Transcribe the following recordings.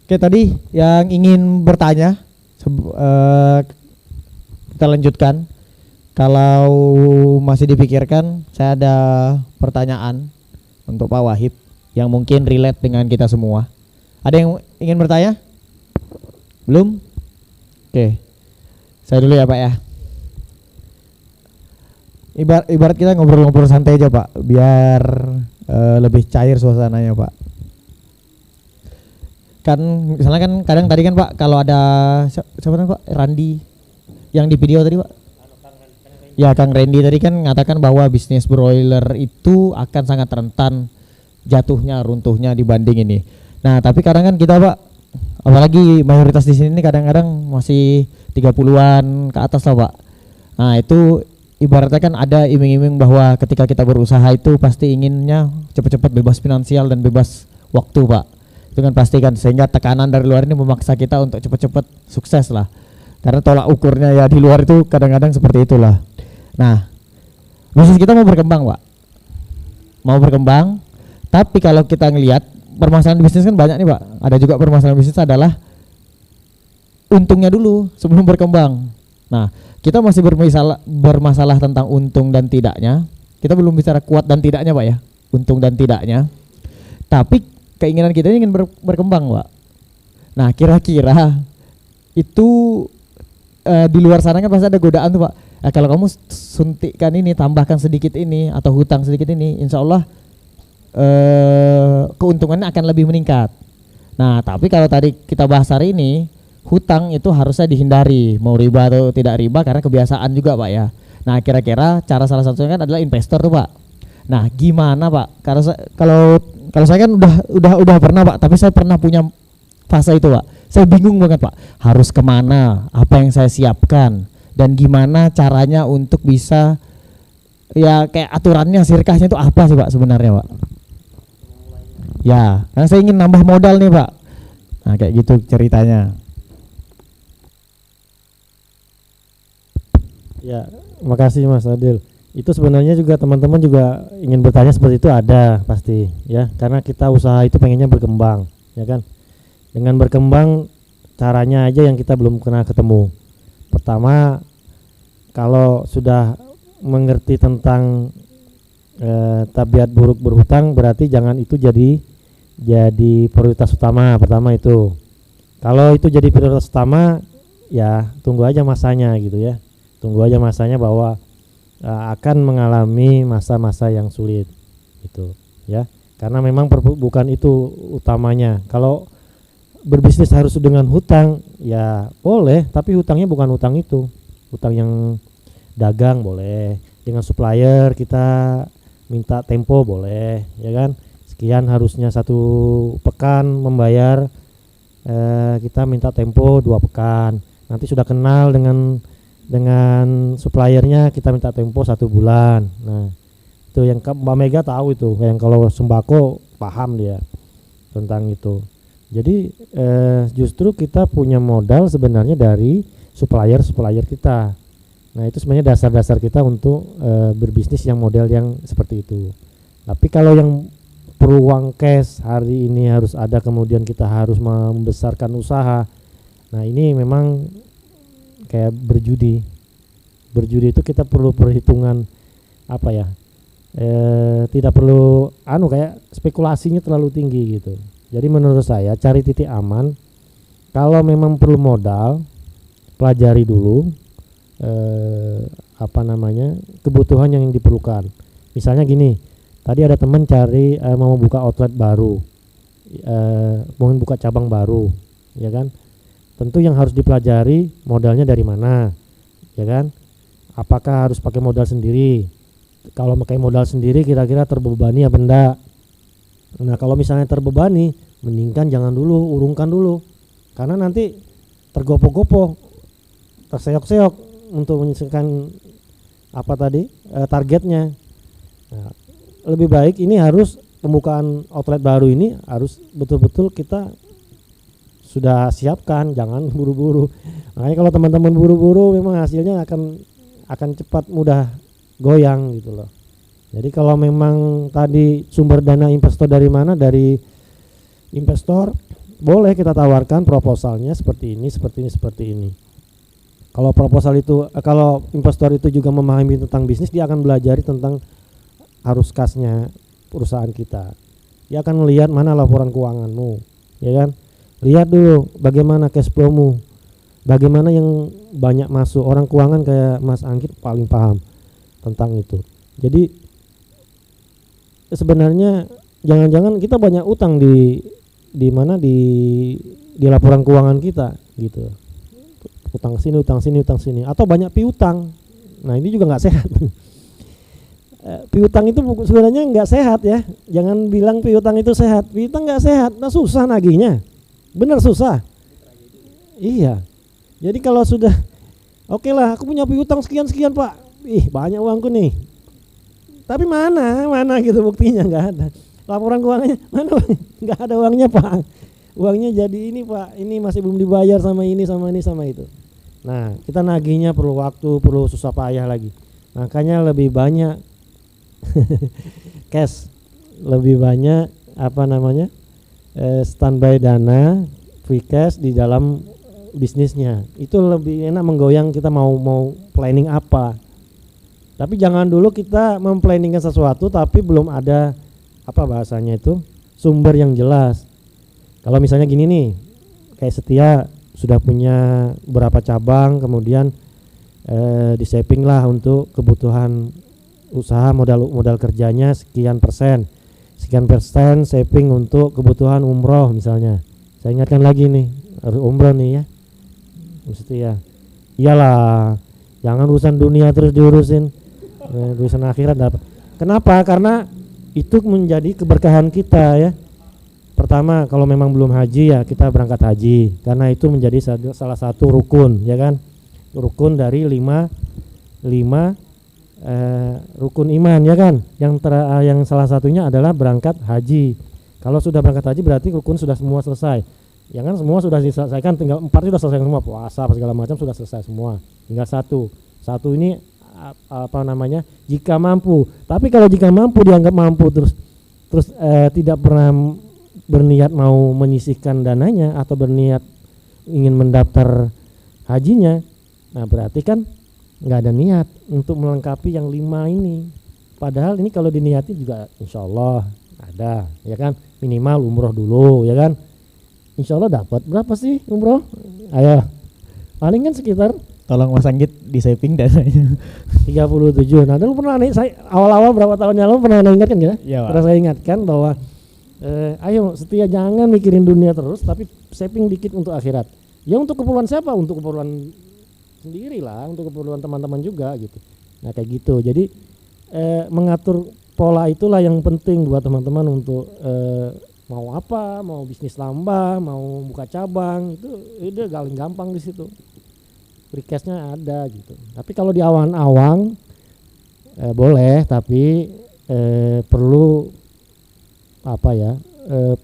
Oke, tadi yang ingin bertanya kita lanjutkan. Kalau masih dipikirkan, saya ada pertanyaan untuk Pak Wahib yang mungkin relate dengan kita semua. Ada yang ingin bertanya? Belum? Oke, saya dulu ya Pak ya. Ibarat kita ngobrol-ngobrol santai aja Pak, biar lebih cair suasananya Pak. Kan misalnya kan kadang tadi kan Pak, kalau ada siapa namanya Pak, Randi yang di video tadi Pak. Ya Kang Randy tadi kan mengatakan bahwa bisnis broiler itu akan sangat rentan jatuhnya, runtuhnya dibanding ini. Nah tapi kadang kan kita Pak, apalagi mayoritas di sini kadang-kadang masih 30-an ke atas lah Pak. Nah itu ibaratnya kan ada iming-iming bahwa ketika kita berusaha itu pasti inginnya cepat-cepat bebas finansial dan bebas waktu Pak. Itu kan pasti kan, sehingga tekanan dari luar ini memaksa kita untuk cepat-cepat sukses lah. Karena tolak ukurnya ya di luar itu kadang-kadang seperti itulah. Nah, bisnis kita mau berkembang Pak, mau berkembang, tapi kalau kita ngelihat permasalahan bisnis kan banyak nih Pak. Ada juga permasalahan bisnis adalah untungnya dulu sebelum berkembang. Nah, kita masih bermasalah tentang untung dan tidaknya. Kita belum bicara kuat dan tidaknya Pak ya, untung dan tidaknya. Tapi keinginan kita ingin berkembang Pak. Nah, kira-kira itu di luar sana kan pasti ada godaan tuh Pak. Kalau kamu suntikkan ini, tambahkan sedikit ini atau hutang sedikit ini, insya Allah keuntungannya akan lebih meningkat. Nah tapi kalau tadi kita bahas hari ini, hutang itu harusnya dihindari, mau riba atau tidak riba, karena kebiasaan juga Pak ya. Nah kira-kira cara salah satunya kan adalah investor tuh Pak. Nah gimana Pak, kalau saya kan udah pernah Pak, tapi saya pernah punya fase itu Pak. Saya bingung banget Pak, harus kemana, apa yang saya siapkan, dan gimana caranya untuk bisa ya kayak aturannya, sirkahnya itu apa sih Pak sebenarnya Pak? Ya, karena saya ingin nambah modal nih Pak. Nah kayak gitu ceritanya. Ya, makasih Mas Adil. Itu sebenarnya juga teman-teman juga ingin bertanya seperti itu, ada pasti ya, karena kita usaha itu pengennya berkembang, ya kan? Dengan berkembang caranya aja yang kita belum pernah ketemu. Pertama, kalau sudah mengerti tentang tabiat buruk berhutang, berarti jangan itu jadi prioritas utama. Pertama itu. Kalau itu jadi prioritas utama, ya tunggu aja masanya gitu ya. Tunggu aja masanya bahwa akan mengalami masa-masa yang sulit gitu ya. Karena memang bukan itu utamanya. Kalau berbisnis harus dengan hutang, ya boleh, tapi hutangnya bukan hutang itu. Hutang yang dagang boleh, dengan supplier kita minta tempo boleh, ya kan? Sekian harusnya 1 pekan membayar, kita minta tempo 2 pekan. Nanti sudah kenal dengan suppliernya, kita minta tempo 1 bulan. Nah itu yang Mbak Mega tahu itu, yang kalau sembako paham dia tentang itu. Jadi justru kita punya modal sebenarnya dari supplier kita. Nah itu sebenarnya dasar-dasar kita untuk berbisnis yang model yang seperti itu. Tapi kalau yang perlu uang cash hari ini harus ada, kemudian kita harus membesarkan usaha. Nah ini memang kayak berjudi itu kita perlu perhitungan apa ya, tidak perlu kayak spekulasinya terlalu tinggi gitu. Jadi menurut saya cari titik aman. Kalau memang perlu modal, pelajari dulu kebutuhan yang diperlukan. Misalnya gini, tadi ada teman cari mau buka outlet baru, mau buka cabang baru, ya kan? Tentu yang harus dipelajari modalnya dari mana, ya kan? Apakah harus pakai modal sendiri? Kalau pakai modal sendiri kira-kira terbebani apa enggak? Nah kalau misalnya terbebani, mendingkan jangan dulu, urungkan dulu, karena nanti tergopoh-gopoh, terseok-seok untuk menyelesaikan targetnya. Nah, lebih baik ini harus pembukaan outlet baru ini harus betul-betul kita sudah siapkan, jangan buru-buru. Makanya kalau teman-teman buru-buru memang hasilnya akan cepat mudah goyang gitu loh. Jadi kalau memang tadi sumber dana investor dari mana, dari investor boleh kita tawarkan proposalnya seperti ini, seperti ini, seperti ini. Kalau proposal itu, kalau investor itu juga memahami tentang bisnis, dia akan belajar tentang arus kasnya perusahaan kita. Dia akan melihat mana laporan keuanganmu, ya kan? Lihat dulu bagaimana cash flow-mu, bagaimana yang banyak masuk. Orang keuangan kayak Mas Anggit paling paham tentang itu. Jadi sebenarnya jangan-jangan kita banyak utang di mana di laporan keuangan kita gitu. Utang sini, utang sini, utang sini, atau banyak piutang. Nah, ini juga nggak sehat. Piutang itu sebenarnya nggak sehat ya. Jangan bilang piutang itu sehat. Piutang nggak sehat, nah susah nagihnya. Bener susah. Iya. Jadi kalau sudah oke lah, aku punya piutang sekian Pak. Ih, banyak uangku nih. Tapi mana gitu buktinya, nggak ada. Laporan keuangannya mana? Nggak ada uangnya Pak. Uangnya jadi ini Pak, ini masih belum dibayar sama ini sama ini sama itu. Nah, kita nagihnya perlu waktu, perlu susah payah lagi. Makanya lebih banyak cash, lebih banyak standby dana, free cash di dalam bisnisnya. Itu lebih enak menggoyang kita mau planning apa. Tapi jangan dulu kita memplanningkan sesuatu tapi belum ada bahasanya itu sumber yang jelas. Kalau misalnya gini nih, kayak Setia sudah punya berapa cabang, kemudian di saving lah untuk kebutuhan usaha, modal kerjanya sekian persen saving untuk kebutuhan umroh misalnya. Saya ingatkan lagi nih, harus umroh nih ya, Setia. Iyalah, jangan urusan dunia terus diurusin, urusan akhirat dapat. Kenapa? Karena itu menjadi keberkahan kita ya. Pertama, kalau memang belum haji ya kita berangkat haji, karena itu menjadi salah satu rukun, ya kan? Rukun dari lima rukun iman, ya kan? Yang salah satunya adalah berangkat haji. Kalau sudah berangkat haji berarti rukun sudah semua selesai. Ya kan, semua sudah diselesaikan, tinggal 4 sudah selesai semua, puasa segala macam sudah selesai semua. Tinggal satu ini jika mampu. Tapi kalau jika mampu dianggap mampu terus tidak pernah berniat mau menyisihkan dananya atau berniat ingin mendaftar hajinya, nah berarti kan nggak ada niat untuk melengkapi yang 5 ini. Padahal ini kalau diniati juga insya Allah ada, ya kan, minimal umroh dulu, ya kan, insya Allah dapat. Berapa sih umroh? Ayo, paling kan sekitar, tolong Mas Anggit di saving dananya 37. Nah, dulu pernah nih saya awal-awal berapa tahun yang lalu pernah ingatkan ya? Iya, Pak. Pernah saya ingatkan bahwa ayo Setia jangan mikirin dunia terus, tapi saving dikit untuk akhirat. Ya untuk keperluan siapa? Untuk keperluan sendiri lah, untuk keperluan teman-teman juga gitu. Nah kayak gitu. Jadi mengatur pola itulah yang penting buat teman-teman untuk mau apa, mau bisnis lamba, mau buka cabang, itu udah paling gampang di situ. Free cash-nya ada gitu. Tapi kalau di awang-awang boleh, tapi perlu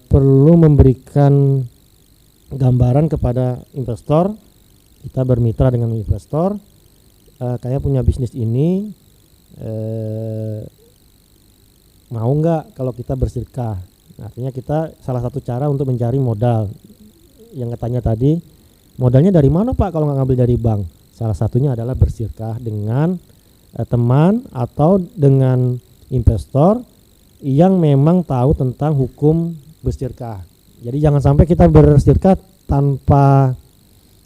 perlu memberikan gambaran kepada investor. Kita bermitra dengan investor, kayak punya bisnis ini, mau nggak kalau kita bersedekah. Artinya kita salah satu cara untuk mencari modal. Yang katanya tadi, modalnya dari mana Pak kalau nggak ngambil dari bank? Salah satunya adalah bersedekah dengan teman atau dengan investor yang memang tahu tentang hukum bersedekah. Jadi jangan sampai kita bersedekah tanpa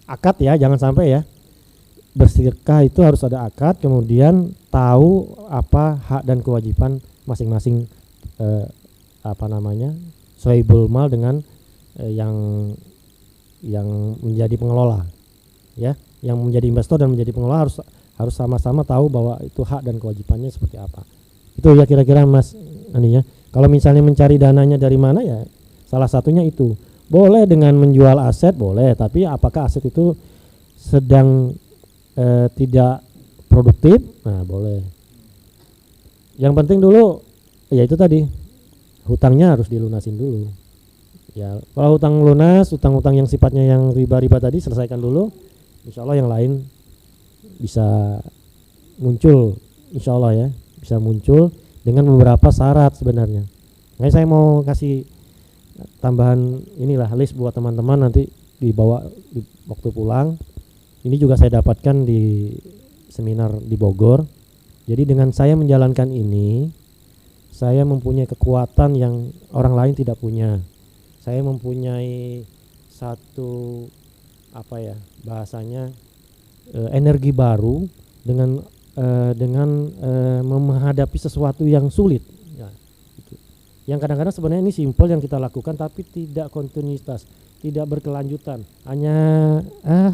akad ya, jangan sampai ya. Bersedekah itu harus ada akad, kemudian tahu apa hak dan kewajiban masing-masing sohibul mal dengan yang menjadi pengelola. Ya, yang menjadi investor dan menjadi pengelola harus sama-sama tahu bahwa itu hak dan kewajibannya seperti apa. Itu ya kira-kira Mas aninya. Kalau misalnya mencari dananya dari mana ya, salah satunya itu. Boleh dengan menjual aset, boleh, tapi apakah aset itu sedang tidak produktif? Nah, boleh. Yang penting dulu ya itu tadi, hutangnya harus dilunasin dulu. Ya, kalau hutang lunas, hutang-hutang yang sifatnya yang riba-riba tadi selesaikan dulu. Insya Allah yang lain bisa muncul, insya Allah ya, bisa muncul dengan beberapa syarat sebenarnya. Nah, saya mau kasih tambahan inilah list buat teman-teman nanti dibawa di waktu pulang. Ini juga saya dapatkan di seminar di Bogor. Jadi dengan saya menjalankan ini, saya mempunyai kekuatan yang orang lain tidak punya. Saya mempunyai satu apa ya bahasanya energi baru dengan menghadapi sesuatu yang sulit. Ya, itu. Yang kadang-kadang sebenarnya ini simpel yang kita lakukan tapi tidak kontinuitas, tidak berkelanjutan, hanya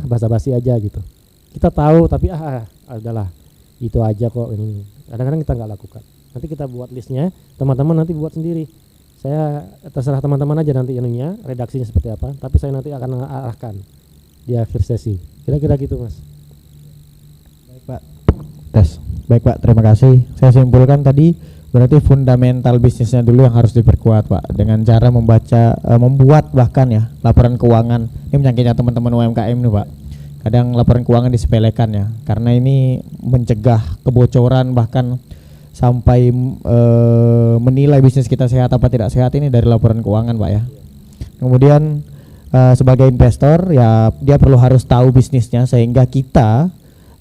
basa-basi aja gitu. Kita tahu tapi adalah itu aja kok ini. Kadang-kadang kita nggak lakukan. Nanti kita buat listnya, teman-teman nanti buat sendiri. Saya terserah teman-teman aja nanti ininya, redaksinya seperti apa. Tapi saya nanti akan arahkan di akhir sesi. Kira-kira gitu Mas. Baik Pak. Tes. Baik Pak, terima kasih. Saya simpulkan tadi berarti fundamental bisnisnya dulu yang harus diperkuat Pak, dengan cara membuat bahkan ya laporan keuangan. Ini menyangkutnya teman-teman UMKM nih Pak. Kadang laporan keuangan disepelekan ya, karena ini mencegah kebocoran bahkan sampai menilai bisnis kita sehat apa tidak sehat ini dari laporan keuangan Pak ya. Kemudian sebagai investor ya dia harus tahu bisnisnya, sehingga kita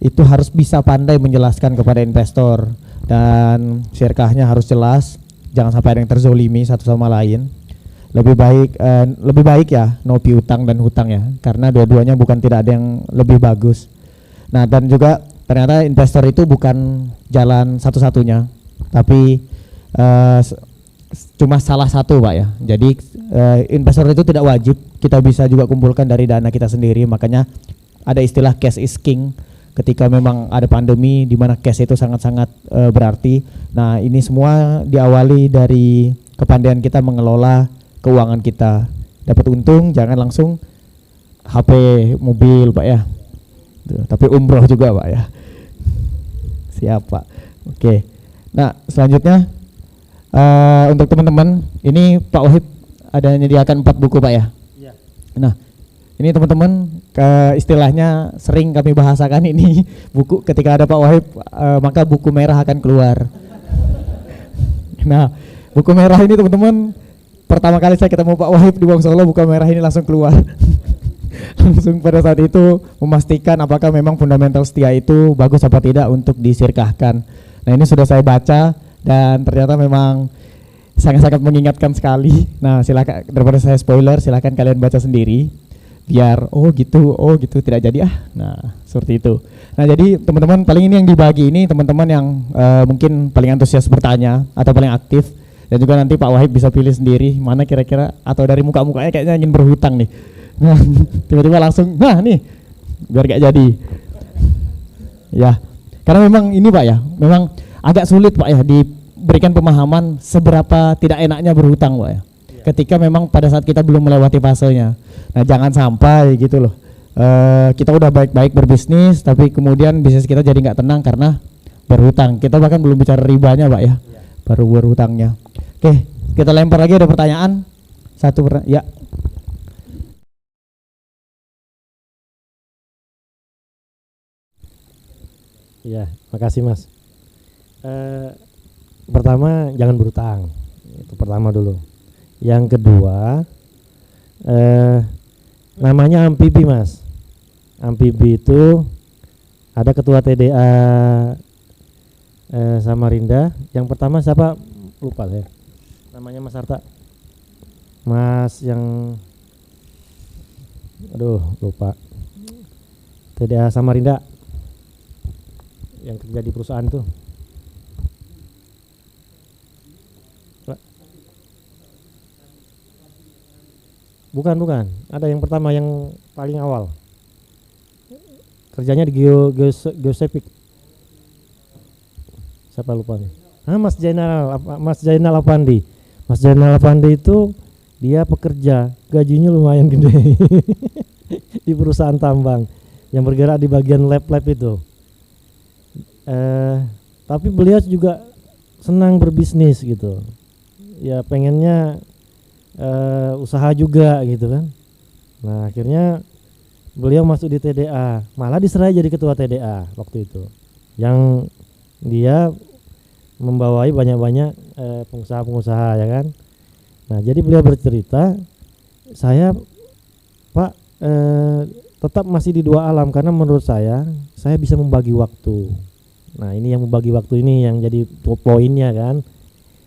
itu harus bisa pandai menjelaskan kepada investor, dan syirkahnya harus jelas, jangan sampai ada yang terzolimi satu sama lain. Lebih baik ya no piutang dan hutang ya, karena dua-duanya bukan tidak ada yang lebih bagus. Nah, dan juga ternyata investor itu bukan jalan satu-satunya, tapi cuma salah satu Pak ya. Jadi investor itu tidak wajib, kita bisa juga kumpulkan dari dana kita sendiri. Makanya ada istilah cash is king ketika memang ada pandemi di mana cash itu sangat-sangat berarti. Nah, ini semua diawali dari kepandaian kita mengelola keuangan kita. Dapat untung jangan langsung HP, mobil Pak ya. Tuh, tapi umroh juga Pak ya. Siap Pak. Oke. Nah, selanjutnya untuk teman-teman, ini Pak Wahib ada menyediakan 4 buku Pak ya. Iya. Nah, ini teman-teman istilahnya sering kami bahasakan ini buku ketika ada Pak Wahib maka buku merah akan keluar. Nah, buku merah ini teman-teman, pertama kali saya ketemu Pak Wahib di Wong Solo, buku merah ini langsung keluar. Langsung pada saat itu memastikan apakah memang fundamental setia itu bagus apa tidak untuk disirkahkan. Nah, ini sudah saya baca dan ternyata memang sangat-sangat mengingatkan sekali. Nah, silakan, daripada saya spoiler, silakan kalian baca sendiri biar oh gitu tidak jadi Nah, seperti itu. Nah, jadi teman-teman, paling ini yang dibagi ini teman-teman yang mungkin paling antusias bertanya atau paling aktif. Dan juga nanti Pak Wahib bisa pilih sendiri mana kira-kira, atau dari muka-mukanya kayaknya ingin berhutang nih. Nah, tiba-tiba langsung, nah nih, biar gak jadi. Ya, karena memang ini Pak ya, memang agak sulit Pak ya diberikan pemahaman seberapa tidak enaknya berhutang Pak ya. Ketika memang pada saat kita belum melewati fasenya. Nah, jangan sampai gitu loh. Kita udah baik-baik berbisnis, tapi kemudian bisnis kita jadi nggak tenang karena berhutang. Kita bahkan belum bicara ribanya Pak ya, baru berhutangnya. Oke, kita lempar lagi, ada pertanyaan? Ya. Iya, makasih Mas. Pertama, jangan berhutang. Itu pertama dulu. Yang kedua, namanya amfibi Mas. Amfibi itu ada ketua TDA Samarinda. Yang pertama siapa? Lupa saya. Namanya Mas Harta. Mas yang lupa. TDA Samarinda yang kerja di perusahaan tuh. Bukan. Ada yang pertama, yang paling awal. Kerjanya di Geosepik. Siapa lupa nih? Mas Jainal Afandi. Mas Jainal Afandi itu dia pekerja, gajinya lumayan gede di perusahaan tambang yang bergerak di bagian lab itu. Tapi beliau juga senang berbisnis gitu. Ya pengennya usaha juga gitu kan. Nah, akhirnya beliau masuk di TDA, malah diserai jadi ketua TDA waktu itu. Yang dia membawai banyak-banyak pengusaha-pengusaha ya kan. Nah, jadi beliau bercerita, saya Pak tetap masih di dua alam karena menurut saya bisa membagi waktu. Nah, ini yang membagi waktu ini yang jadi poinnya kan.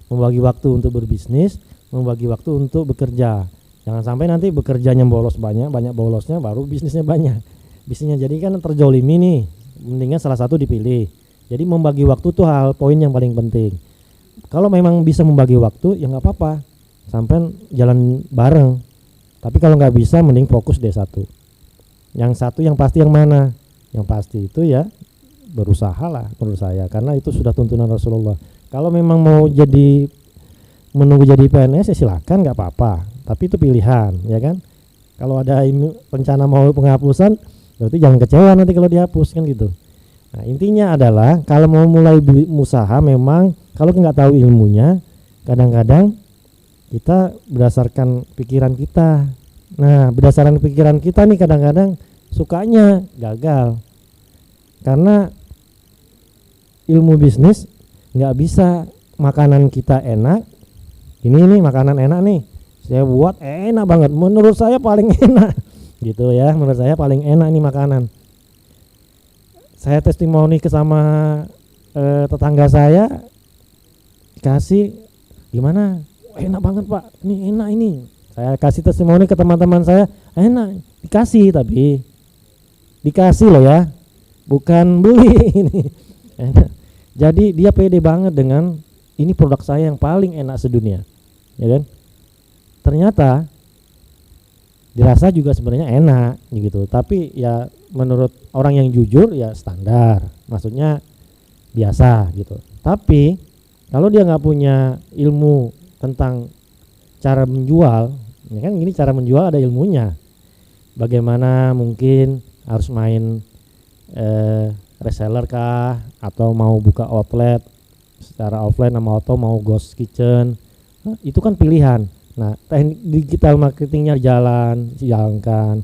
Membagi waktu untuk berbisnis, membagi waktu untuk bekerja. Jangan sampai nanti bekerjanya bolos banyak bolosnya baru bisnisnya banyak. Bisnisnya jadi kan terjolimi nih, mendingan salah satu dipilih. Jadi membagi waktu tuh hal poin yang paling penting. Kalau memang bisa membagi waktu ya nggak apa-apa, sampai jalan bareng. Tapi kalau nggak bisa mending fokus deh satu. Yang satu yang pasti yang mana? Yang pasti itu ya berusaha lah menurut saya, karena itu sudah tuntunan Rasulullah. Kalau memang mau jadi menunggu jadi PNS ya silakan, nggak apa-apa. Tapi itu pilihan, ya kan? Kalau ada rencana mau penghapusan, berarti jangan kecewa nanti kalau dihapus kan gitu. Nah, intinya adalah kalau mau mulai usaha memang kalau nggak tahu ilmunya, kadang-kadang kita berdasarkan pikiran kita. Nah, berdasarkan pikiran kita nih kadang-kadang sukanya gagal. Karena ilmu bisnis nggak bisa makanan kita enak. Ini makanan enak nih. Saya buat enak banget. Menurut saya paling enak. Gitu ya, menurut saya paling enak nih makanan. Saya testimoni ke sama tetangga saya, kasih gimana? Enak banget Pak, ini enak ini. Saya kasih testimoni ke teman-teman saya, enak, dikasih tapi dikasih loh ya, bukan beli ini. Enak. Jadi dia pede banget dengan ini produk saya yang paling enak sedunia, ya kan? Ternyata dirasa juga sebenarnya enak gitu, tapi ya menurut orang yang jujur ya standar, maksudnya biasa gitu. Tapi kalau dia nggak punya ilmu tentang cara menjual, ya kan gini cara menjual ada ilmunya. Bagaimana mungkin harus main reseller kah, atau mau buka outlet secara offline atau mau ghost kitchen, itu kan pilihan. Nah, teknik digital marketingnya jalankan,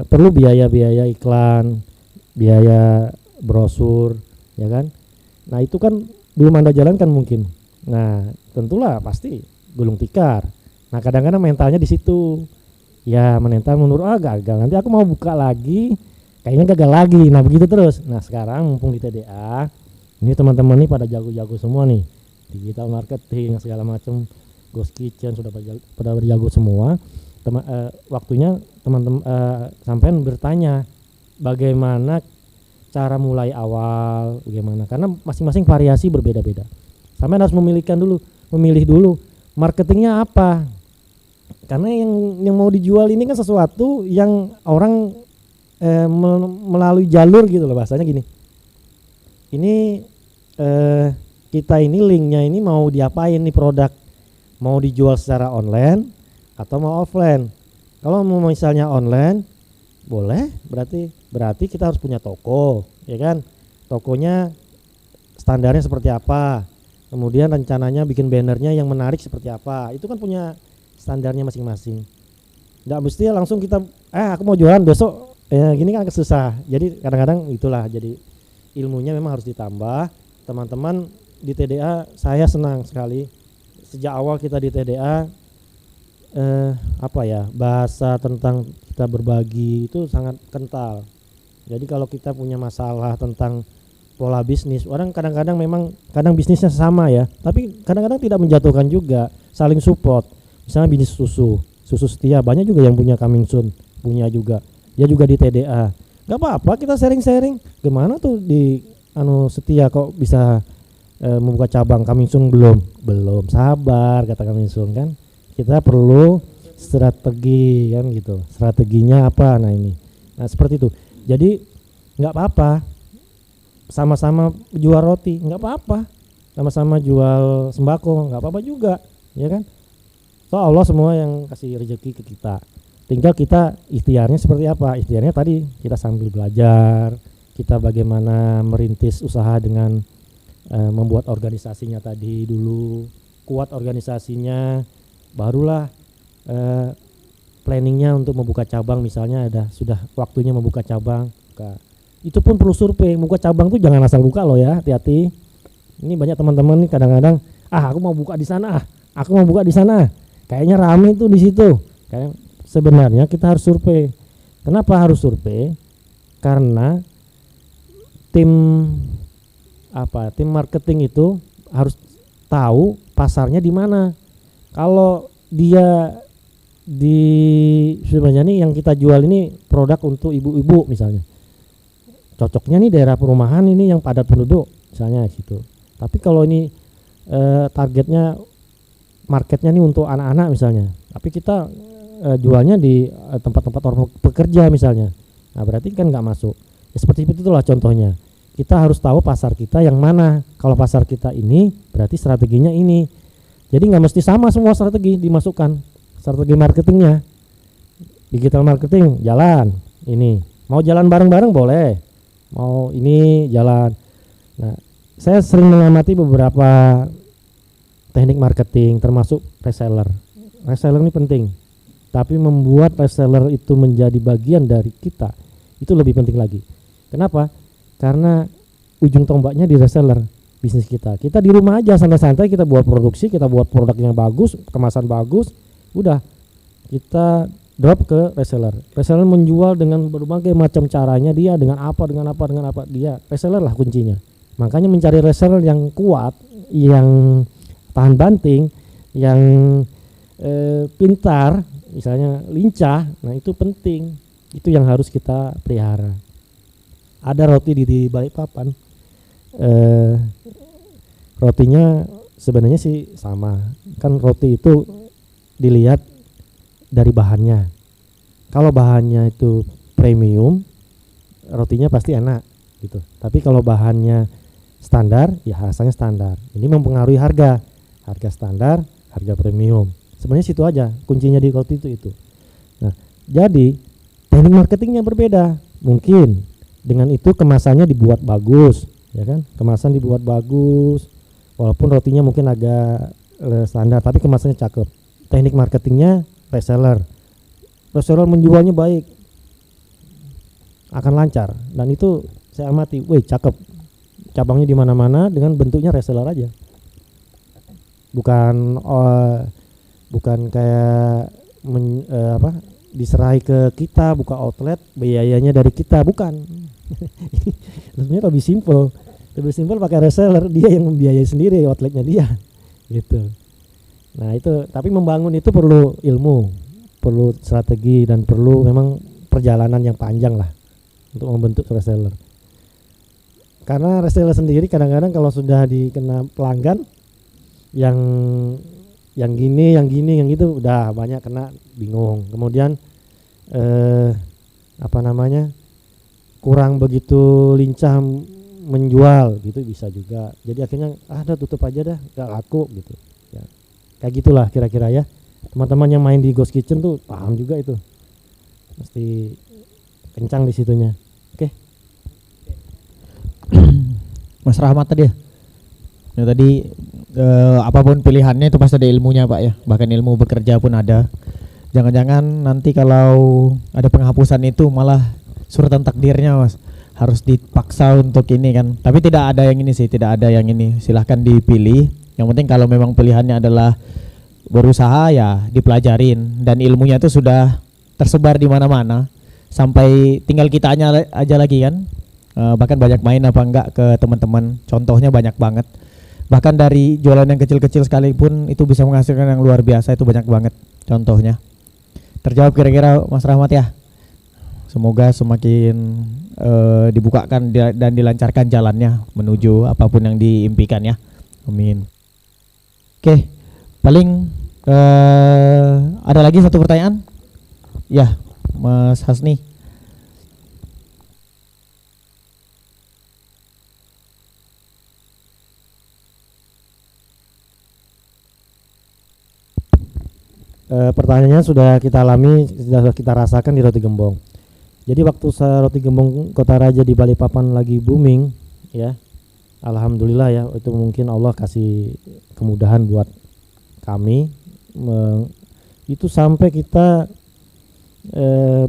perlu biaya iklan, biaya brosur, ya kan. Nah, itu kan belum Anda jalankan mungkin. Nah, tentulah pasti gulung tikar. Nah, kadang-kadang mentalnya di situ. Ya, mental menurut gagal. Nanti aku mau buka lagi, kayaknya gagal lagi. Nah, begitu terus. Nah, sekarang mumpung di TDA, ini teman-teman nih pada jago-jago semua nih. Digital marketing segala macam, ghost kitchen sudah pada berjago semua. Waktunya teman-teman sampean bertanya bagaimana cara mulai awal, bagaimana, karena masing-masing variasi berbeda-beda. Sampean harus memilih dulu marketingnya apa, karena yang mau dijual ini kan sesuatu yang orang melalui jalur gitu loh, bahasanya gini. Ini kita ini linknya ini mau diapain nih produk, mau dijual secara online atau mau offline. Kalau mau misalnya online boleh, berarti kita harus punya toko, ya kan. Tokonya standarnya seperti apa, kemudian rencananya bikin bannernya yang menarik seperti apa, itu kan punya standarnya masing-masing. Nggak mesti langsung kita aku mau jualan besok gini kan susah. Jadi kadang-kadang itulah, jadi ilmunya memang harus ditambah. Teman-teman di TDA saya senang sekali sejak awal kita di TDA bahasa tentang kita berbagi itu sangat kental. Jadi kalau kita punya masalah tentang pola bisnis, orang kadang-kadang memang bisnisnya sama ya, tapi kadang-kadang tidak menjatuhkan juga, saling support. Misalnya bisnis susu Setia, banyak juga yang punya Coming Soon, punya juga, dia juga di TDA. Gak apa-apa kita sharing-sharing, gimana tuh di Setia kok bisa membuka cabang, Coming Soon belum, sabar kata Coming Soon kan. Kita perlu strategi kan gitu, strateginya apa, nah seperti itu. Jadi nggak apa-apa sama-sama jual roti, nggak apa-apa sama-sama jual sembako, nggak apa-apa juga, ya kan. So Allah semua yang kasih rezeki ke kita, tinggal kita ikhtiarnya seperti apa. Ikhtiarnya tadi kita sambil belajar, kita bagaimana merintis usaha dengan membuat organisasinya tadi dulu, kuat organisasinya, barulah planningnya untuk membuka cabang. Misalnya sudah waktunya membuka cabang, itu pun perlu survei. Membuka cabang tuh jangan asal buka loh ya, hati-hati. Ini banyak teman-teman nih kadang-kadang aku mau buka di sana aku mau buka di sana, kayaknya rame tuh di situ. Kayak sebenarnya kita harus survei. Kenapa harus survei? Karena tim marketing itu harus tahu pasarnya di mana. Kalau dia sebenarnya nih yang kita jual ini produk untuk ibu-ibu misalnya, cocoknya nih daerah perumahan ini yang padat penduduk misalnya gitu. Tapi kalau ini targetnya marketnya nih untuk anak-anak misalnya, tapi kita jualnya di tempat-tempat orang pekerja misalnya, nah berarti kan nggak masuk. Ya, seperti itulah contohnya. Kita harus tahu pasar kita yang mana. Kalau pasar kita ini berarti strateginya ini. Jadi nggak mesti sama semua strategi dimasukkan. Strategi marketingnya, digital marketing jalan ini, mau jalan bareng-bareng boleh, mau ini jalan. Nah, saya sering mengamati beberapa teknik marketing termasuk reseller. Reseller ini penting, tapi membuat reseller itu menjadi bagian dari kita itu lebih penting lagi. Kenapa? Karena ujung tombaknya di reseller bisnis kita. Kita di rumah aja santai-santai, kita buat produksi, kita buat produk yang bagus, kemasan bagus, udah kita drop ke reseller. Reseller menjual dengan berbagai macam caranya dia, dengan apa dia. Reseller lah kuncinya. Makanya mencari reseller yang kuat, yang tahan banting, yang pintar, misalnya lincah, nah itu penting. Itu yang harus kita pelihara. Ada roti di Balikpapan. Rotinya sebenarnya sih sama. Kan roti itu dilihat dari bahannya. Kalau bahannya itu premium, rotinya pasti enak gitu. Tapi kalau bahannya standar, ya rasanya standar. Ini mempengaruhi harga. Harga standar, harga premium. Sebenarnya situ aja kuncinya di roti itu. Nah, jadi teknik marketingnya berbeda. Mungkin dengan itu kemasannya dibuat bagus, ya kan? Kemasan dibuat bagus, walaupun rotinya mungkin agak standar, tapi kemasannya cakep. Teknik marketingnya reseller menjualnya baik, akan lancar. Dan itu saya amati, wih cakep, cabangnya di mana-mana dengan bentuknya reseller aja. Bukan kayak diserahi ke kita, buka outlet, biayanya dari kita, bukan. Sebenarnya lebih simpel pakai reseller, dia yang membiayai sendiri outletnya dia gitu. Nah itu, tapi membangun itu perlu ilmu, perlu strategi, dan perlu memang perjalanan yang panjang lah untuk membentuk reseller. Karena reseller sendiri kadang-kadang kalau sudah dikena pelanggan yang gini, yang gitu, udah banyak kena bingung. Kemudian kurang begitu lincah menjual gitu bisa juga. Jadi akhirnya udah tutup aja dah, gak laku gitu. Ya, kayak gitulah kira-kira ya. Teman-teman yang main di Ghost Kitchen tuh paham juga itu. Mesti kencang di situnya. Oke. Mas Rahmat tadi ya. Ya tadi apapun pilihannya itu pasti ada ilmunya Pak ya. Bahkan ilmu bekerja pun ada. Jangan-jangan nanti kalau ada penghapusan itu malah suratan takdirnya Mas, harus dipaksa untuk ini kan. Tapi tidak ada yang ini sih, tidak ada yang ini. Silahkan dipilih. Yang penting kalau memang pilihannya adalah berusaha ya dipelajarin, dan ilmunya itu sudah tersebar di mana-mana. Sampai tinggal kitanya aja lagi kan. Bahkan banyak main apa enggak ke teman-teman. Contohnya banyak banget. Bahkan dari jualan yang kecil-kecil sekalipun itu bisa menghasilkan yang luar biasa, itu banyak banget contohnya. Terjawab kira-kira Mas Rahmat ya. Semoga semakin dibukakan dan dilancarkan jalannya menuju apapun yang diimpikan ya. Amin. Oke, paling ada lagi satu pertanyaan? Ya, Mas Hasni. Pertanyaannya sudah kita alami, sudah kita rasakan di Roti Gembong. Jadi waktu Roti Gembong Kota Raja di Balikpapan lagi booming ya, alhamdulillah ya, itu mungkin Allah kasih kemudahan buat kami. Itu sampai kita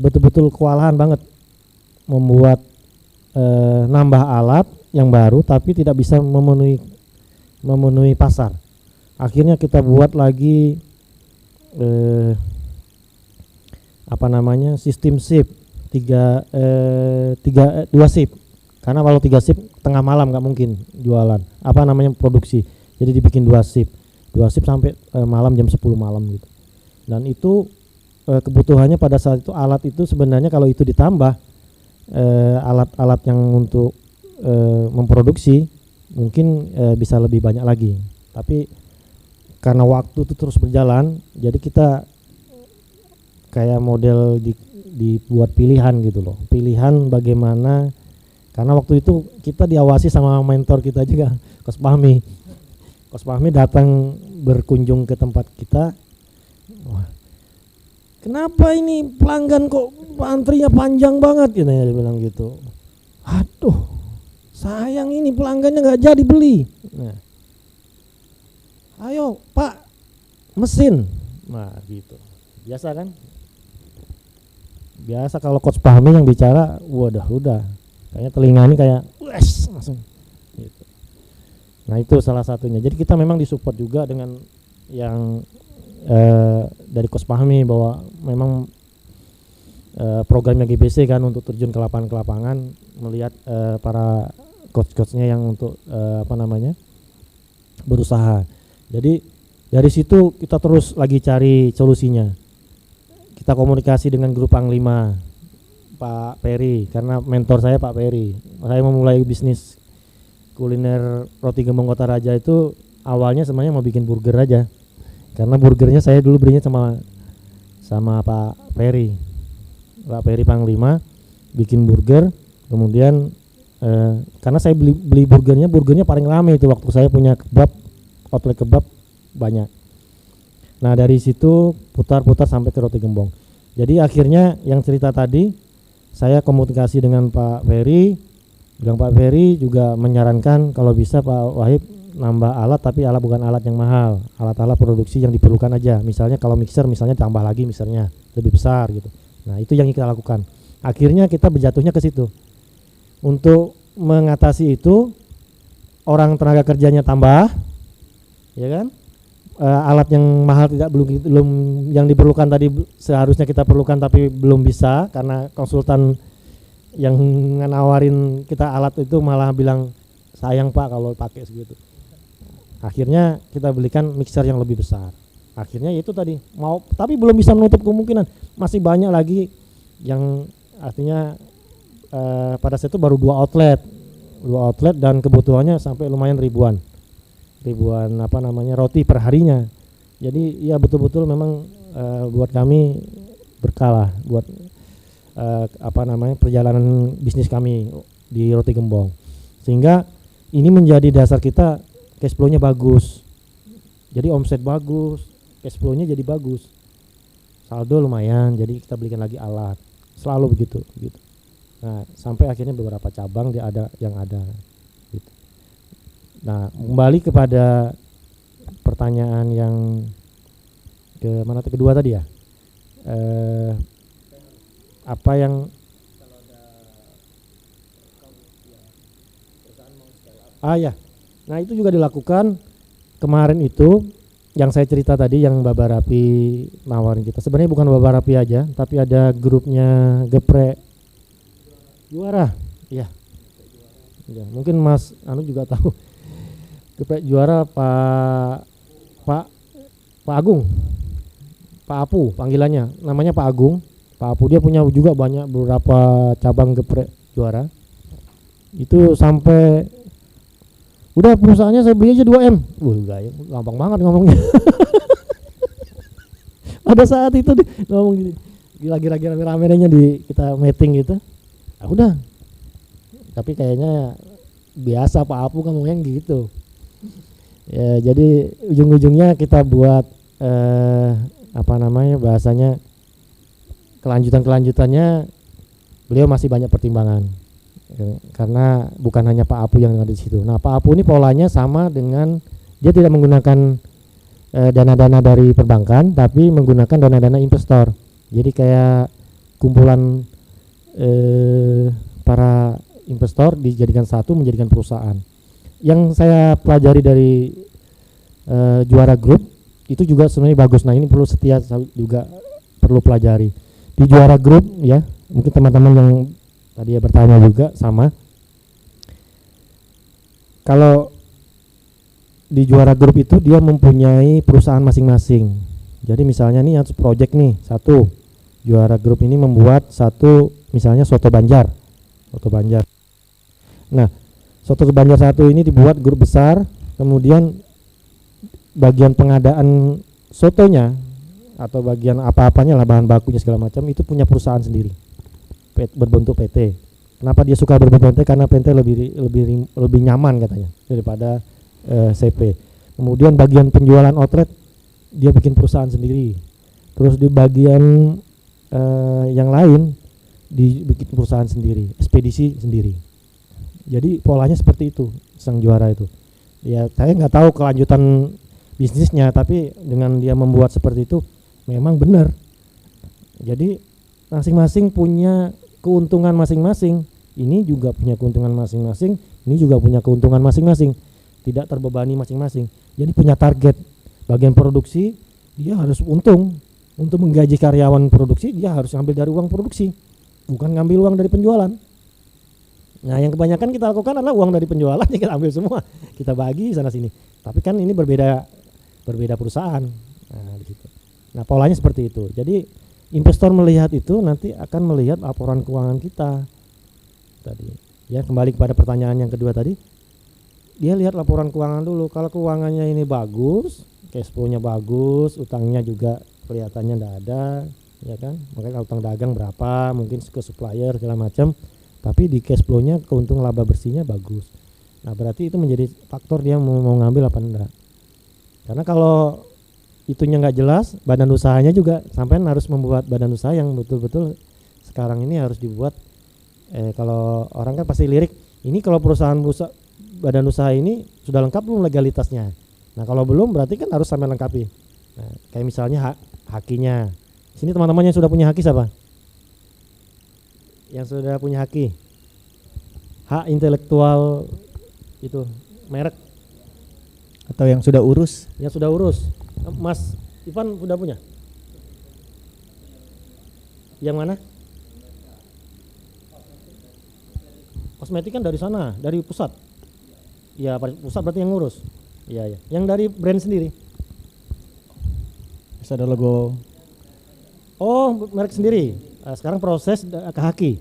betul-betul kewalahan banget membuat nambah alat yang baru, tapi tidak bisa memenuhi pasar. akhirnya kita buat lagi sistem shift dua shift, karena kalau 3 shift tengah malam nggak mungkin jualan produksi, jadi dibikin 2 shift sampai malam jam 10 malam gitu. Dan itu kebutuhannya pada saat itu alat itu sebenarnya kalau itu ditambah alat-alat yang untuk memproduksi mungkin bisa lebih banyak lagi, tapi karena waktu itu terus berjalan jadi kita kayak model dibuat pilihan gitu loh, pilihan bagaimana, karena waktu itu kita diawasi sama mentor kita juga, Coach Fahmi datang berkunjung ke tempat kita. Wah, kenapa ini pelanggan kok antrinya panjang banget gitu ya, dia bilang gitu. Aduh, sayang ini pelanggannya nggak jadi beli. Nah, ayo Pak, mesin. Nah gitu, biasa kan, biasa kalau Coach Fahmi yang bicara, udah kayaknya telinga ini kayak wes langsung gitu. Nah itu salah satunya. Jadi kita memang disupport juga dengan yang dari Coach Fahmi bahwa memang programnya GBC kan untuk terjun ke lapangan melihat para coach-coachnya yang untuk berusaha. Jadi dari situ kita terus lagi cari solusinya. Kita komunikasi dengan grup Panglima Pak Peri, karena mentor saya Pak Peri. Saya memulai bisnis kuliner roti gembong Kota Raja itu awalnya sebenarnya mau bikin burger aja, karena burgernya saya dulu belinya sama Pak Peri Panglima, bikin burger. Kemudian karena saya beli burgernya paling rame itu waktu saya punya outlet kebab banyak. Nah dari situ putar-putar sampai ke roti gembong. Jadi akhirnya yang cerita tadi saya komunikasi dengan Pak Ferry, bilang Pak Ferry juga menyarankan kalau bisa Pak Wahib nambah alat, tapi bukan alat yang mahal, alat-alat produksi yang diperlukan aja. Misalnya kalau mixer misalnya tambah lagi mixernya lebih besar gitu. Nah itu yang kita lakukan. Akhirnya kita berjatuhnya ke situ. Untuk mengatasi itu orang tenaga kerjanya tambah, ya kan? Alat yang mahal belum yang diperlukan tadi seharusnya kita perlukan tapi belum bisa karena konsultan yang nawarin kita alat itu malah bilang sayang Pak kalau pakai segitu. Akhirnya kita belikan mixer yang lebih besar. Akhirnya itu tadi tapi belum bisa menutup kemungkinan masih banyak lagi yang artinya pada saat itu baru 2 outlet dan kebutuhannya sampai lumayan ribuan roti per harinya. Jadi ya betul-betul memang buat kami berkah lah buat perjalanan bisnis kami di roti gembong, sehingga ini menjadi dasar kita cash flow-nya bagus, jadi omset bagus, cash flow-nya jadi bagus, saldo lumayan, jadi kita belikan lagi alat, selalu begitu. Nah sampai akhirnya beberapa cabang yang ada gitu. Nah kembali kepada pertanyaan yang kedua tadi ya, apa yang ya, nah itu juga dilakukan kemarin itu yang saya cerita tadi, yang Baba Rapi nawarin kita. Sebenarnya bukan Baba Rapi aja, tapi ada grupnya Geprek Juara, iya. Ya, mungkin Mas Anu juga tahu. Geprek Juara Pak Agung, Pak Apu panggilannya, namanya Pak Agung. Pak Apu dia punya juga beberapa cabang Geprek Juara. Itu sampai udah perusahaannya saya beli aja 2M. Gampang banget ngomongnya. Pada saat itu ngomong gini, lagi rame-ramenya kita meeting gitu. Udah. Tapi kayaknya biasa Pak Apu kan ngomongnya gitu. Ya, jadi ujung-ujungnya kita buat bahasanya kelanjutannya beliau masih banyak pertimbangan. Karena bukan hanya Pak Apu yang ada di situ. Nah, Pak Apu ini polanya sama dengan dia tidak menggunakan dana-dana dari perbankan, tapi menggunakan dana-dana investor. Jadi kayak kumpulan para investor dijadikan satu menjadikan perusahaan. Yang saya pelajari dari juara grup itu juga sebenarnya bagus. Nah ini perlu setia juga perlu pelajari di juara grup ya. Mungkin teman-teman yang tadi ya bertanya juga sama. Kalau di juara grup itu dia mempunyai perusahaan masing-masing. Jadi misalnya nih project nih satu juara grup ini membuat satu misalnya soto Banjar. Nah soto Banjar satu ini dibuat grup besar, kemudian bagian pengadaan sotonya atau bagian apa-apanya lah bahan bakunya segala macam itu punya perusahaan sendiri berbentuk PT. Kenapa dia suka berbentuk PT? Karena PT lebih nyaman katanya daripada CP. Kemudian bagian penjualan outlet dia bikin perusahaan sendiri. Terus di bagian yang lain dibikin perusahaan sendiri, ekspedisi sendiri. Jadi polanya seperti itu sang juara itu. Ya saya nggak tahu kelanjutan bisnisnya, tapi dengan dia membuat seperti itu memang benar. Jadi masing-masing punya keuntungan masing-masing. Ini juga punya keuntungan masing-masing, ini juga punya keuntungan masing-masing. Tidak terbebani masing-masing. Jadi punya target. Bagian produksi dia harus untung. Untuk menggaji karyawan produksi dia harus ngambil dari uang produksi, bukan ngambil uang dari penjualan. Nah yang kebanyakan kita lakukan adalah uang dari penjualan kita ambil semua, kita bagi sana sini. Tapi kan ini berbeda perusahaan. Nah, gitu. Nah polanya seperti itu. Jadi investor melihat itu nanti akan melihat laporan keuangan kita tadi. Ya kembali kepada pertanyaan yang kedua tadi, dia lihat laporan keuangan dulu. Kalau keuangannya ini bagus, cash flow-nya bagus, utangnya juga kelihatannya tidak ada, ya kan? Makanya utang dagang berapa, mungkin ke supplier segala macam, tapi di cash flow-nya keuntungan laba bersihnya bagus. Nah berarti itu menjadi faktor dia mau ngambil apa enggak. Karena kalau itunya nggak jelas, badan usahanya juga sampai harus membuat badan usaha yang betul-betul sekarang ini harus dibuat. Kalau orang kan pasti lirik, ini kalau perusahaan badan usaha ini sudah lengkap belum legalitasnya. Nah kalau belum berarti kan harus sampai lengkapi. Nah, kayak misalnya hakinya. Sini teman-teman yang sudah punya haki siapa? Yang sudah punya haki. Hak intelektual itu merek Atau yang sudah urus? Yang sudah urus. Mas Ivan sudah punya? Yang mana? Kosmetik kan dari sana, dari pusat. Ya pusat berarti yang ngurus. Iya. Yang dari brand sendiri. Bisa ada logo. Oh, merek sendiri. Sekarang proses ke haki.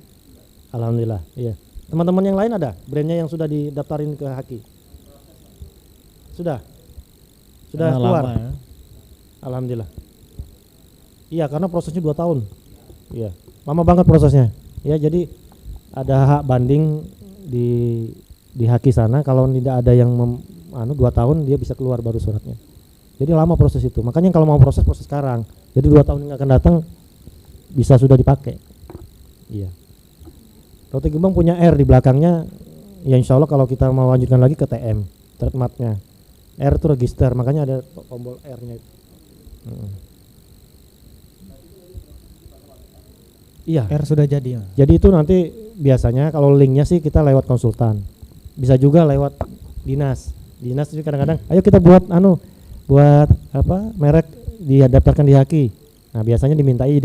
Alhamdulillah. Iya. Teman-teman yang lain ada brandnya yang sudah didaftarin ke haki? Sudah keluar. Lama, ya. Alhamdulillah. Iya, karena prosesnya 2 tahun. Iya, lama banget prosesnya. Ya, jadi ada hak banding di haki sana. Kalau tidak ada yang 2 tahun dia bisa keluar baru suratnya. Jadi lama proses itu. Makanya kalau mau proses sekarang. Jadi 2 tahun yang akan datang bisa sudah dipakai. Iya. Roti Gembong punya R di belakangnya. Ya insya Allah kalau kita mau lanjutkan lagi ke TM, trademarknya. R itu register, makanya ada tombol R-nya. Iya. R sudah jadi. Ya. Jadi itu nanti biasanya kalau linknya sih kita lewat konsultan. Bisa juga lewat dinas. Dinas itu kadang-kadang, ayo kita buat merek didaftarkan di haki. Nah biasanya dimintai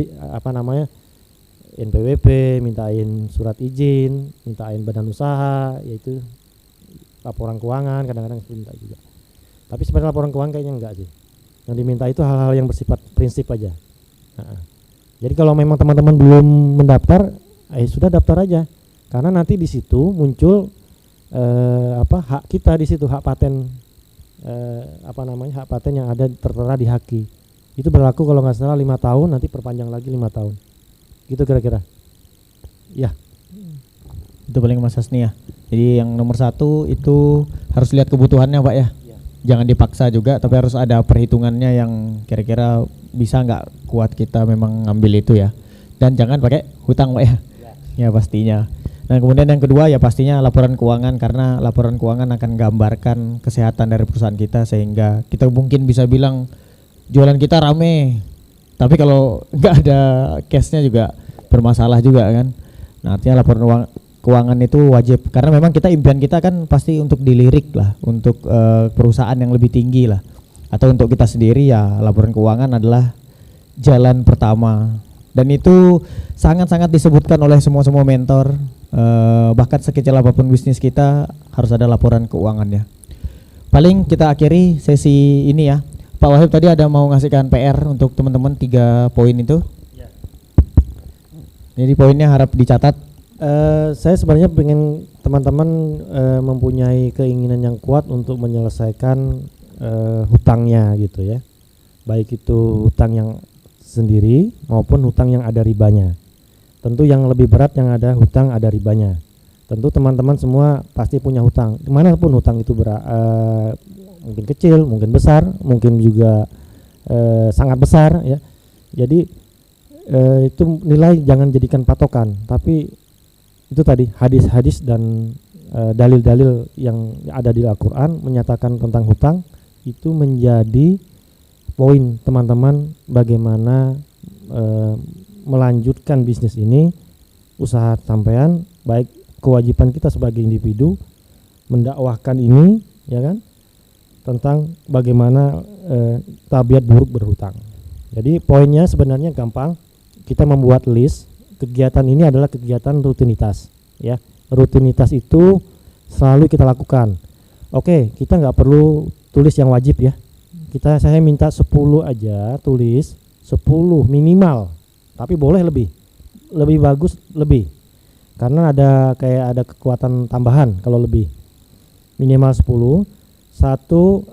NPWP, mintain surat izin, mintain badan usaha, yaitu laporan keuangan, kadang-kadang minta juga. Tapi sebenarnya laporan keuangan kayaknya enggak sih. Yang diminta itu hal-hal yang bersifat prinsip aja. Jadi kalau memang teman-teman belum mendaftar, sudah daftar aja. Karena nanti di situ muncul hak kita di situ, hak paten hak paten yang ada tertera di haki. Itu berlaku kalau nggak salah 5 tahun, nanti perpanjang lagi 5 tahun. Gitu kira-kira. Ya. Itu paling Mas Hasni ya. Jadi yang nomor 1 itu harus lihat kebutuhannya Pak ya. Jangan dipaksa juga, tapi harus ada perhitungannya yang kira-kira bisa nggak kuat kita memang ngambil itu ya. Dan jangan pakai hutang Pak ya. Ya pastinya. Nah kemudian yang kedua ya pastinya laporan keuangan, karena laporan keuangan akan gambarkan kesehatan dari perusahaan kita, sehingga kita mungkin bisa bilang jualan kita rame, tapi kalau nggak ada cashnya juga bermasalah juga kan. Nah artinya laporan keuangan itu wajib, karena memang kita impian kita kan pasti untuk dilirik lah, untuk perusahaan yang lebih tinggi lah. atau untuk kita sendiri, ya laporan keuangan adalah jalan pertama. Dan itu sangat-sangat disebutkan oleh semua mentor, bahkan sekecil apapun bisnis kita harus ada laporan keuangannya. Paling kita akhiri sesi ini ya. Pak Wahib tadi ada mau ngasihkan PR untuk teman-teman 3 poin itu. Ya. Jadi poinnya harap dicatat. Saya sebenarnya pengen teman-teman mempunyai keinginan yang kuat untuk menyelesaikan hutangnya gitu ya. Baik itu hutang yang sendiri maupun hutang yang ada ribanya. Tentu yang lebih berat yang ada hutang ada ribanya. Tentu teman-teman semua pasti punya hutang. Dimanapun hutang itu mungkin kecil, mungkin besar, mungkin juga sangat besar ya. Jadi itu nilai jangan jadikan patokan, tapi itu tadi hadis-hadis dan dalil-dalil yang ada di Al-Quran menyatakan tentang hutang itu menjadi poin teman-teman bagaimana melanjutkan bisnis ini, usaha sampean, baik kewajiban kita sebagai individu mendakwahkan ini ya kan, tentang bagaimana tabiat buruk berhutang. Jadi poinnya sebenarnya gampang, kita membuat list. Kegiatan ini adalah kegiatan rutinitas ya. Rutinitas itu selalu kita lakukan. Oke, kita nggak perlu tulis yang wajib ya. Saya minta 10 aja, tulis 10 minimal, tapi boleh lebih. Lebih bagus lebih. Karena ada kekuatan tambahan kalau lebih. Minimal 10. Satu,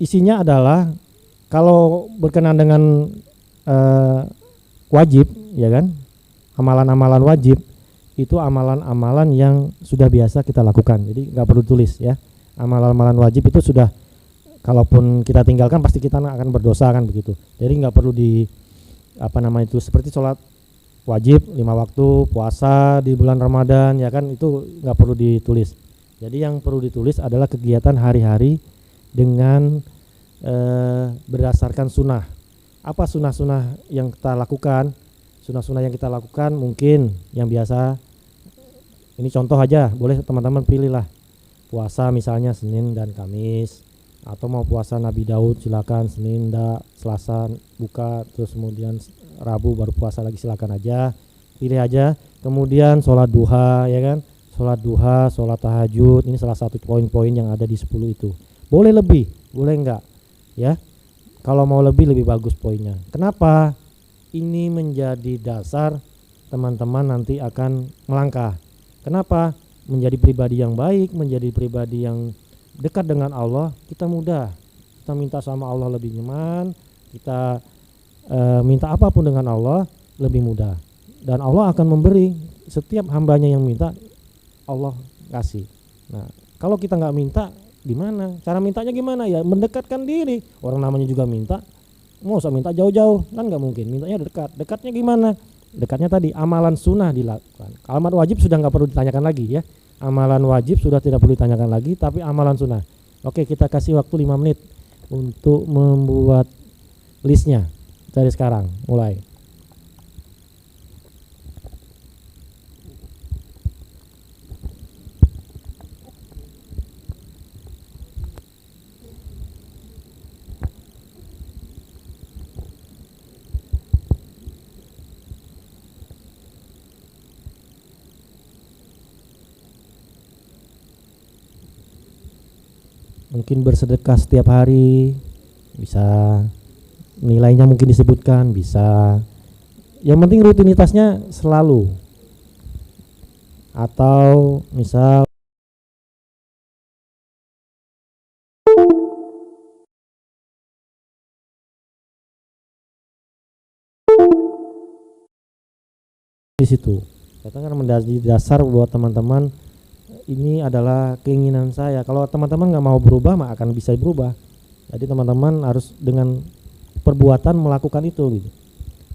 isinya adalah kalau berkenan dengan wajib ya kan, amalan-amalan wajib itu amalan-amalan yang sudah biasa kita lakukan, jadi nggak perlu tulis ya. Amalan-amalan wajib itu sudah, kalaupun kita tinggalkan pasti kita akan berdosa kan begitu, jadi nggak perlu itu seperti sholat wajib 5 waktu, puasa di bulan Ramadan ya kan, itu nggak perlu ditulis. Jadi yang perlu ditulis adalah kegiatan hari-hari dengan berdasarkan sunnah. Apa sunnah-sunnah yang kita lakukan? Sunnah-sunnah yang kita lakukan mungkin yang biasa, ini contoh aja, boleh teman-teman pilihlah. Puasa misalnya Senin dan Kamis, atau mau puasa Nabi Daud silakan Senin, Selasa buka, terus kemudian Rabu baru puasa lagi, silakan aja, pilih aja. Kemudian sholat duha ya kan, sholat duha, sholat tahajud, ini salah satu poin-poin yang ada di 10 itu. Boleh lebih, boleh enggak ya. Kalau mau lebih bagus poinnya. Kenapa? Ini menjadi dasar teman-teman nanti akan melangkah. Kenapa? Menjadi pribadi yang baik, menjadi pribadi yang dekat dengan Allah, kita mudah. Kita minta sama Allah lebih nyaman, kita minta apapun dengan Allah lebih mudah. Dan Allah akan memberi, setiap hambanya yang minta Allah kasih. Nah, kalau kita nggak minta, gimana? Cara mintanya gimana ya? Mendekatkan diri. Orang namanya juga minta, mau usah minta jauh-jauh, kan nggak mungkin. Mintanya dekat. Dekatnya gimana? Dekatnya tadi amalan sunnah dilakukan. Amalan wajib sudah nggak perlu ditanyakan lagi ya. Amalan wajib sudah tidak perlu ditanyakan lagi, tapi amalan sunnah. Oke, kita kasih waktu 5 menit untuk membuat listnya dari sekarang mulai. Mungkin bersedekah setiap hari, bisa nilainya mungkin disebutkan, bisa. Yang penting rutinitasnya selalu. Atau misal di situ. Katakan menjadi dasar buat teman-teman. Ini adalah keinginan saya. Kalau teman-teman nggak mau berubah, maka akan bisa berubah. Jadi teman-teman harus dengan perbuatan melakukan itu gitu.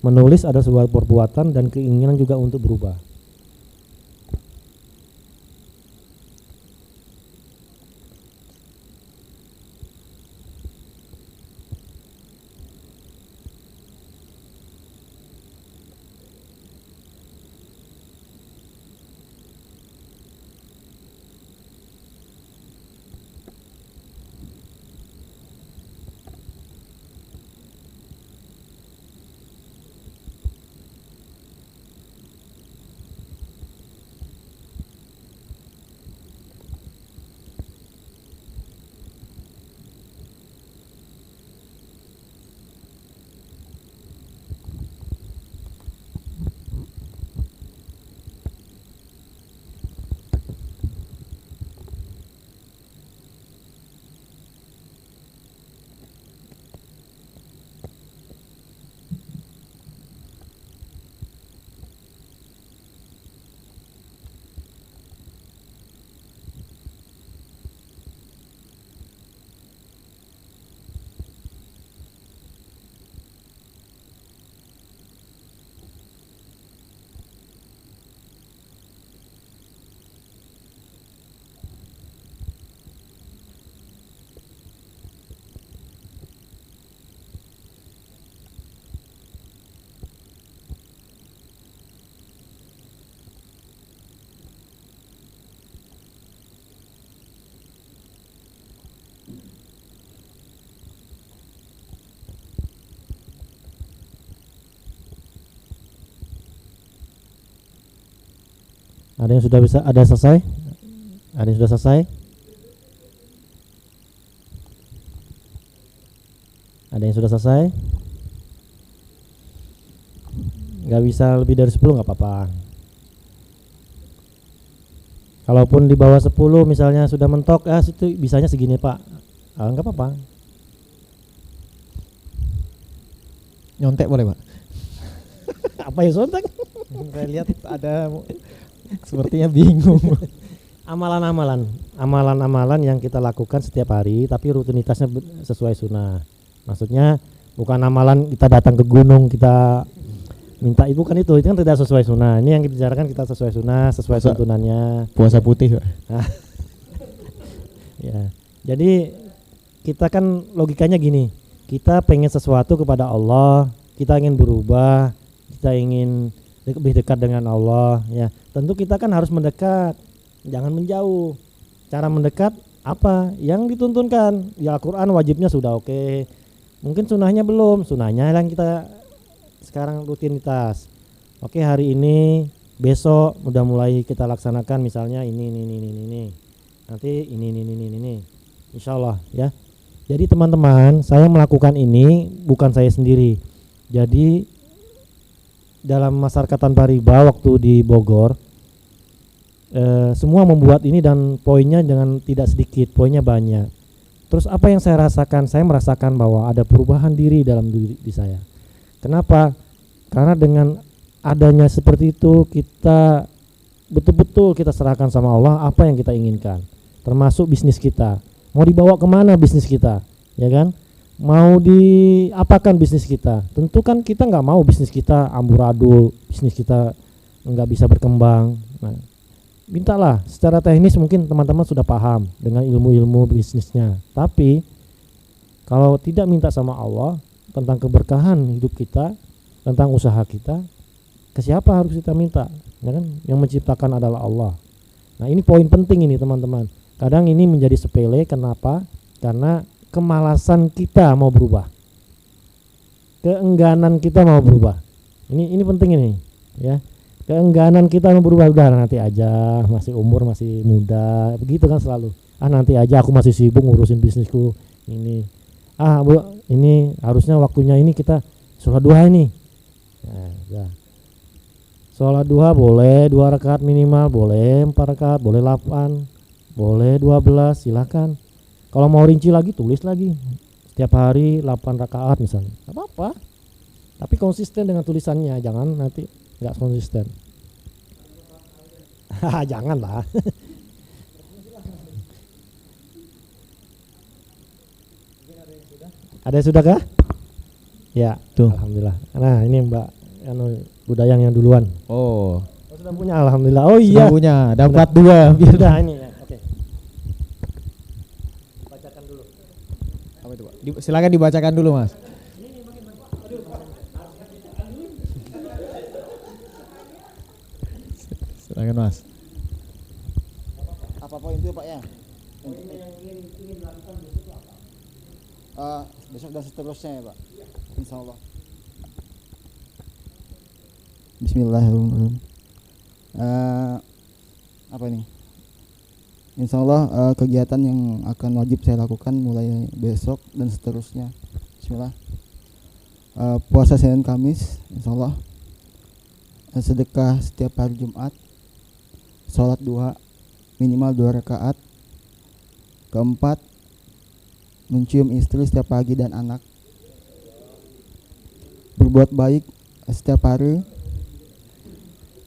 Menulis ada sebuah perbuatan dan keinginan juga untuk berubah. Ada yang sudah bisa, ada yang selesai? Ada yang sudah selesai? Ada yang sudah selesai? Nggak bisa lebih dari 10 nggak apa-apa. Kalaupun di bawah 10 misalnya sudah mentok, situ bisanya segini Pak, nggak apa-apa. Nyontek boleh Pak? Apa ya sontak? Saya lihat ada sepertinya bingung. Amalan-amalan yang kita lakukan setiap hari tapi rutinitasnya sesuai sunnah. Maksudnya bukan amalan kita datang ke gunung kita minta, itu kan tidak sesuai sunnah. Ini yang dibicarakan kita sesuai sunnah, sesuai tuntunannya. Puasa putih Pak. Ya, jadi kita kan logikanya gini, kita pengen sesuatu kepada Allah, kita ingin berubah, kita ingin lebih dekat dengan Allah, ya tentu kita kan harus mendekat, jangan menjauh. Cara mendekat apa yang dituntunkan? Ya Al-Quran wajibnya sudah oke. Mungkin sunnahnya belum, sunnahnya yang kita sekarang rutinitas. Oke, hari ini, besok udah mulai kita laksanakan misalnya ini. Nanti ini. Insya Allah ya. Jadi teman-teman, saya melakukan ini bukan saya sendiri. Jadi dalam masyarakat tanpa riba waktu di Bogor, semua membuat ini dan poinnya dengan tidak sedikit, poinnya banyak. Terus apa yang saya rasakan? Saya merasakan bahwa ada perubahan diri dalam diri saya. Kenapa? Karena dengan adanya seperti itu kita betul-betul kita serahkan sama Allah apa yang kita inginkan, termasuk bisnis kita. Mau dibawa kemana bisnis kita, ya kan? Mau diapakan bisnis kita? Tentu kan kita nggak mau bisnis kita amburadul, bisnis kita nggak bisa berkembang. Nah, mintalah secara teknis mungkin teman-teman sudah paham dengan ilmu-ilmu bisnisnya. Tapi kalau tidak minta sama Allah tentang keberkahan hidup kita, tentang usaha kita, ke siapa harus kita minta? Ya kan? Yang menciptakan adalah Allah. Nah, ini poin penting ini teman-teman. Kadang ini menjadi sepele, kenapa? Karena kemalasan kita mau berubah, keengganan kita mau berubah. Ini penting ini, ya. Keengganan kita mau berubah, udah nanti aja, masih umur masih muda, begitu kan selalu. Nanti aja, aku masih sibuk ngurusin bisnisku ini. Bu, ini harusnya waktunya ini kita sholat duha ini. Nah, sholat duha boleh 2 rakaat minimal, boleh 4 rakaat, boleh 8, boleh 12, silakan. Kalau mau rinci lagi tulis lagi. Setiap hari 8 rakaat misalnya. Enggak apa-apa. Tapi konsisten dengan tulisannya, jangan nanti enggak konsisten. Janganlah. Ada yang sudah kah? Ya, tuh. Alhamdulillah. Nah, ini Mbak Budayang yang duluan. Oh, Sudah punya, alhamdulillah. Oh iya. sudah punya, dapat 2. Sudah ini ya. Oke. Bacakan dulu. Apa itu, Pak? Silakan dibacakan dulu, Mas. Silakan, Mas. Apa poin itu Pak ya? Besok dan seterusnya ya Pak. Insya Allah. Bismillahirrahmanirrahim. Apa ini? Insya Allah kegiatan yang akan wajib saya lakukan mulai besok dan seterusnya. Bismillah. Puasa Senin Kamis, Insya Allah. Sedekah setiap hari Jumat. Sholat duha minimal 2 rakaat. Keempat, mencium istri setiap pagi dan anak. Berbuat baik setiap hari.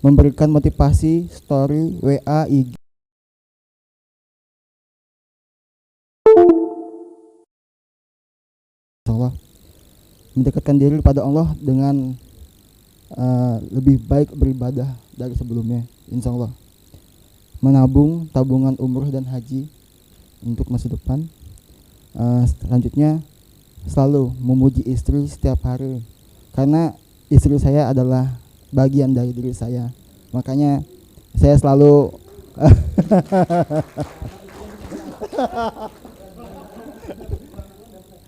Memberikan motivasi, story, WA, IG. Allah mendekatkan diri kepada Allah dengan lebih baik beribadah dari sebelumnya, insya Allah. Menabung tabungan umroh dan haji untuk masa depan. Selanjutnya selalu memuji istri setiap hari, karena istri saya adalah bagian dari diri saya. Makanya saya selalu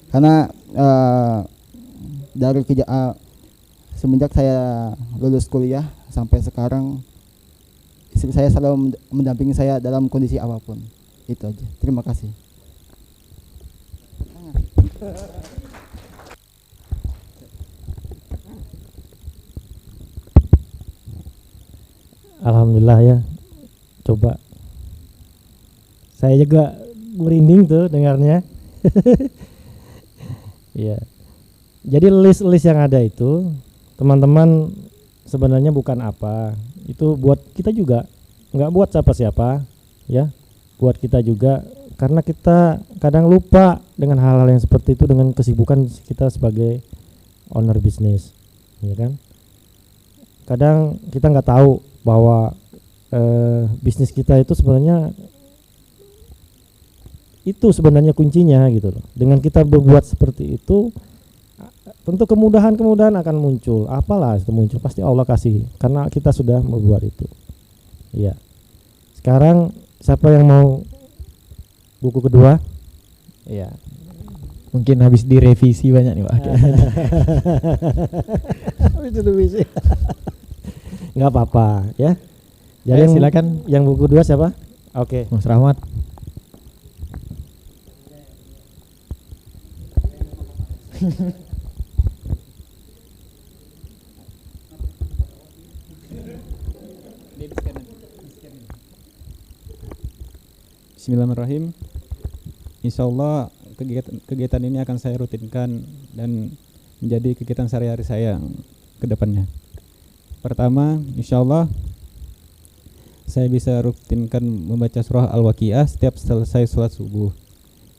karena dari semenjak saya lulus kuliah sampai sekarang Istri saya selalu mendampingi saya dalam kondisi apapun. Itu aja. Terima kasih. Alhamdulillah ya. Coba. Saya juga merinding tuh dengarnya. Iya. Jadi list-list yang ada itu teman-teman sebenarnya bukan apa. Itu buat kita juga, nggak buat siapa-siapa ya. Buat kita juga karena kita kadang lupa dengan hal-hal yang seperti itu dengan kesibukan kita sebagai owner bisnis, ya kan? Kadang kita nggak tahu bahwa bisnis kita itu sebenarnya kuncinya gitu loh. Dengan kita berbuat seperti itu, tentu kemudahan akan muncul. Apalah itu muncul, pasti Allah kasih karena kita sudah membuat itu. Iya. Sekarang siapa yang mau buku kedua? Iya. Mungkin habis direvisi banyak nih Pak. Habis direvisi. Nggak apa-apa ya. Jadi silakan yang buku kedua siapa? Oke. Mas Rahmat. Bismillahirrahmanirrahim. Insyaallah kegiatan ini akan saya rutinkan dan menjadi kegiatan sehari-hari saya ke depannya. Pertama, insyaallah saya bisa rutinkan membaca surah Al-Waqiah setiap selesai sholat subuh.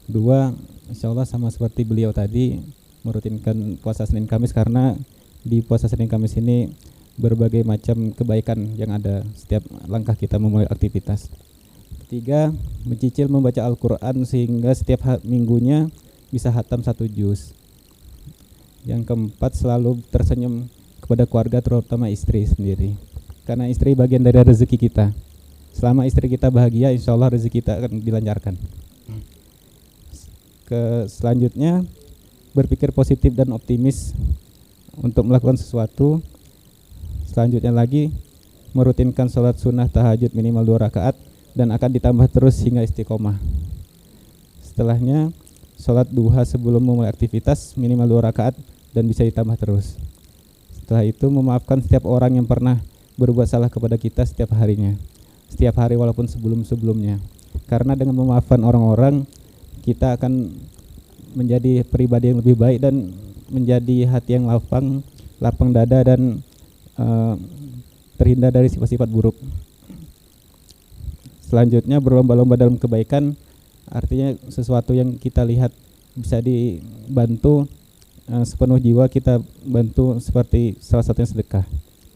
Kedua, insyaallah sama seperti beliau tadi merutinkan puasa Senin Kamis karena di puasa Senin Kamis ini berbagai macam kebaikan yang ada setiap langkah kita memulai aktivitas. Ketiga, mencicil membaca Al-Quran sehingga setiap minggunya bisa hatam 1 juz. Yang keempat, selalu tersenyum kepada keluarga terutama istri sendiri karena istri bagian dari rezeki kita. Selama istri kita bahagia, insya Allah rezeki kita akan dilancarkan. Selanjutnya, berpikir positif dan optimis untuk melakukan sesuatu. Selanjutnya lagi, merutinkan sholat sunnah tahajud minimal 2 rakaat dan akan ditambah terus hingga istiqomah. Setelahnya, sholat duha sebelum memulai aktivitas minimal 2 rakaat dan bisa ditambah terus. Setelah itu, memaafkan setiap orang yang pernah berbuat salah kepada kita setiap harinya, setiap hari walaupun sebelum-sebelumnya. Karena dengan memaafkan orang-orang, kita akan menjadi pribadi yang lebih baik dan menjadi hati yang lapang dada dan terhindar dari sifat-sifat buruk. Selanjutnya, berlomba-lomba dalam kebaikan, artinya sesuatu yang kita lihat bisa dibantu sepenuh jiwa kita bantu seperti salah satunya sedekah.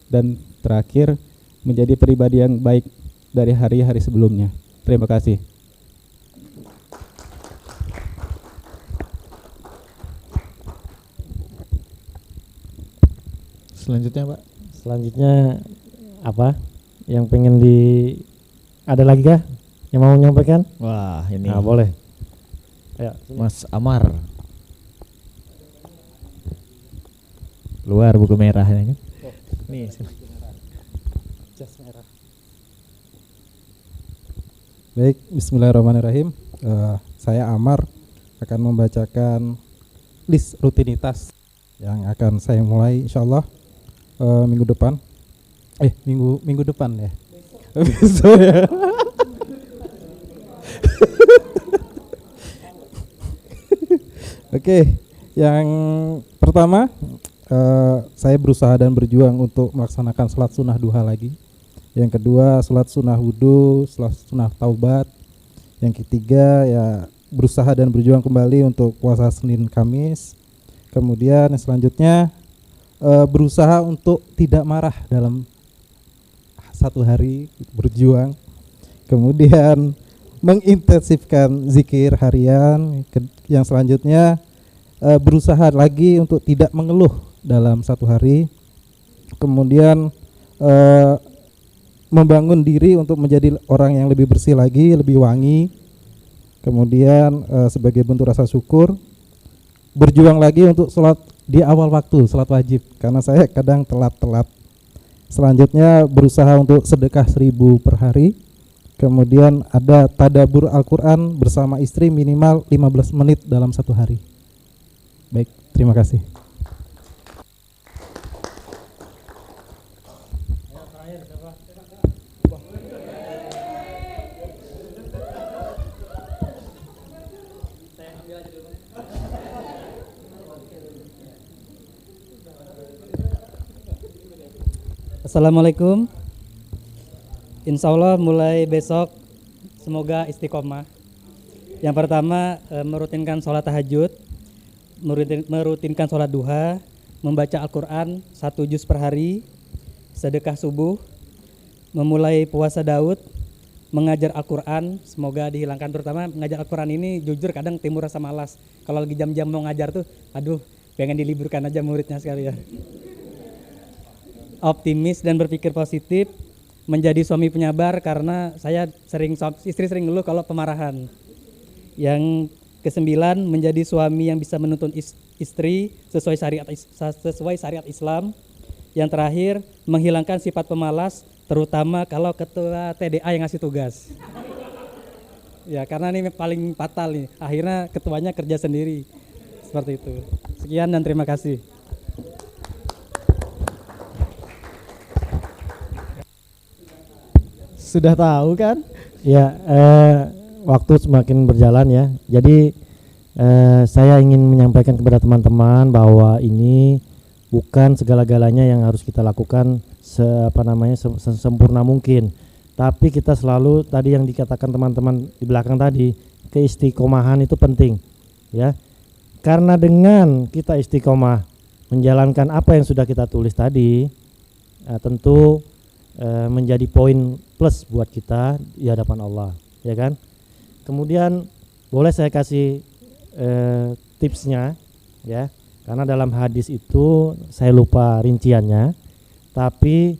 Dan terakhir, menjadi pribadi yang baik dari hari-hari sebelumnya. Terima kasih. Selanjutnya Pak. Selanjutnya apa? Yang pengen ada lagi kah yang mau menyampaikan? Wah, ini. Nah, boleh. Ayo, Mas Amar. Luar buku merahnya kan? Nih. jas merah. Baik, bismillahirrahmanirrahim. Saya Amar akan membacakan list rutinitas yang akan saya mulai insyaallah minggu depan. Minggu depan ya. Besok ya. Oke, yang pertama saya berusaha dan berjuang untuk melaksanakan sholat sunnah duha lagi. Yang kedua, sholat sunnah wudhu, sholat sunnah taubat. Yang ketiga, ya berusaha dan berjuang kembali untuk puasa Senin Kamis. Kemudian yang selanjutnya berusaha untuk tidak marah dalam 1 hari, berjuang. Kemudian mengintensifkan zikir harian. Yang selanjutnya berusaha lagi untuk tidak mengeluh dalam 1 hari. Kemudian membangun diri untuk menjadi orang yang lebih bersih lagi, lebih wangi. Kemudian sebagai bentuk rasa syukur, berjuang lagi untuk sholat di awal waktu, sholat wajib, karena saya kadang telat Selanjutnya berusaha untuk sedekah 1.000 per hari. Kemudian ada tadabur Al-Quran bersama istri minimal 15 menit dalam satu hari. Baik, terima kasih. Assalamualaikum. Insya Allah mulai besok semoga istiqomah. Yang pertama merutinkan sholat tahajud, merutinkan sholat duha, membaca Al-Quran 1 juz per hari, sedekah subuh, memulai puasa Daud, mengajar Al-Quran, semoga dihilangkan. Terutama mengajar Al-Quran ini jujur kadang timbul rasa malas. Kalau lagi jam-jam mau ngajar tuh, aduh pengen diliburkan aja muridnya sekali ya. Optimis dan berpikir positif, menjadi suami penyabar karena istri sering ngeluh kalau pemarahan. Yang ke-9, menjadi suami yang bisa menuntun istri sesuai syariat Islam. Yang terakhir, menghilangkan sifat pemalas terutama kalau ketua TDA yang ngasih tugas. Ya, karena ini paling fatal nih. Akhirnya ketuanya kerja sendiri. Seperti itu. Sekian dan terima kasih. Sudah tahu kan? Ya, waktu semakin berjalan ya. Jadi saya ingin menyampaikan kepada teman-teman bahwa ini bukan segala-galanya yang harus kita lakukan sempurna mungkin. Tapi kita selalu tadi yang dikatakan teman-teman di belakang tadi, keistiqomahan itu penting, ya. Karena dengan kita istiqomah menjalankan apa yang sudah kita tulis tadi, tentu menjadi poin plus buat kita di hadapan Allah, ya kan? Kemudian boleh saya kasih tipsnya, ya, karena dalam hadis itu saya lupa rinciannya, tapi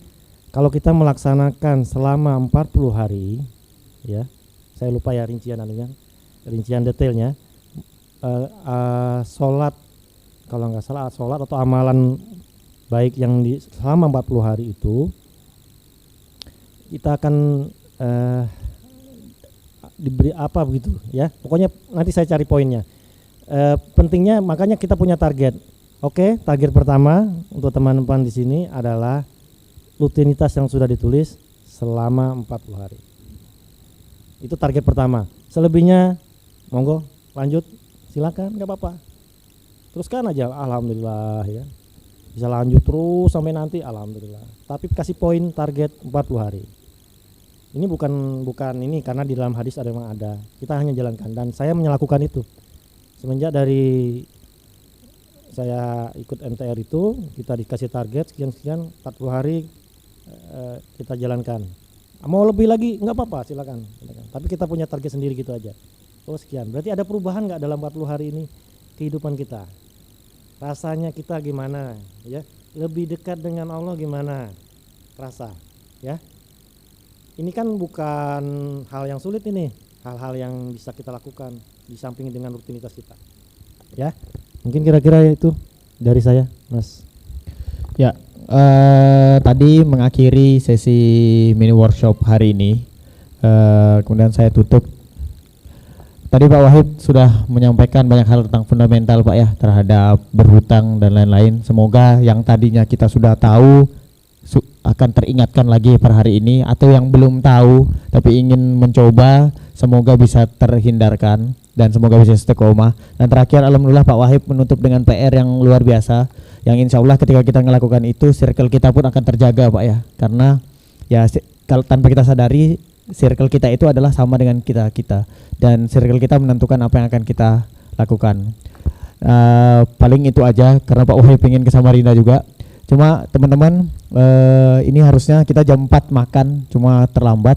kalau kita melaksanakan selama 40 hari, ya, saya lupa ya rincian detailnya, sholat, kalau nggak salah sholat atau amalan baik yang selama 40 hari itu kita akan diberi apa begitu ya, pokoknya nanti saya cari poinnya. Pentingnya makanya kita punya target. Oke, target pertama untuk teman-teman di sini adalah rutinitas yang sudah ditulis selama 40 hari. Itu target pertama. Selebihnya monggo lanjut, silakan, nggak apa-apa, teruskan aja, alhamdulillah ya. Bisa lanjut terus sampai nanti, alhamdulillah. Tapi kasih poin target 40 hari. Ini bukan ini karena di dalam hadis memang ada. Kita hanya jalankan dan saya melakukan itu. Semenjak dari saya ikut MTR itu, kita dikasih target sekian 40 hari kita jalankan. Mau lebih lagi nggak apa-apa, silakan. Tapi kita punya target sendiri gitu aja. Oh sekian. Berarti ada perubahan nggak dalam 40 hari ini kehidupan kita? Rasanya kita gimana ya? Lebih dekat dengan Allah gimana? Rasa ya? Ini kan bukan hal yang sulit ini, hal-hal yang bisa kita lakukan di samping dengan rutinitas kita. Ya, mungkin kira-kira itu dari saya, Mas. Ya, tadi mengakhiri sesi mini workshop hari ini. Kemudian saya tutup. Tadi Pak Wahid sudah menyampaikan banyak hal tentang fundamental Pak ya, terhadap berhutang dan lain-lain. Semoga yang tadinya kita sudah tahu akan teringatkan lagi per hari ini, atau yang belum tahu tapi ingin mencoba, semoga bisa terhindarkan dan semoga bisa istiqomah. Dan terakhir, alhamdulillah Pak Wahid menutup dengan PR yang luar biasa, yang insya Allah ketika kita melakukan itu circle kita pun akan terjaga Pak ya, karena ya kalau tanpa kita sadari circle kita itu adalah sama dengan kita dan circle kita menentukan apa yang akan kita lakukan. Paling itu aja karena Pak Wahid pengen ke Samarinda juga. Cuma teman-teman, ini harusnya kita jam 4 makan, cuma terlambat.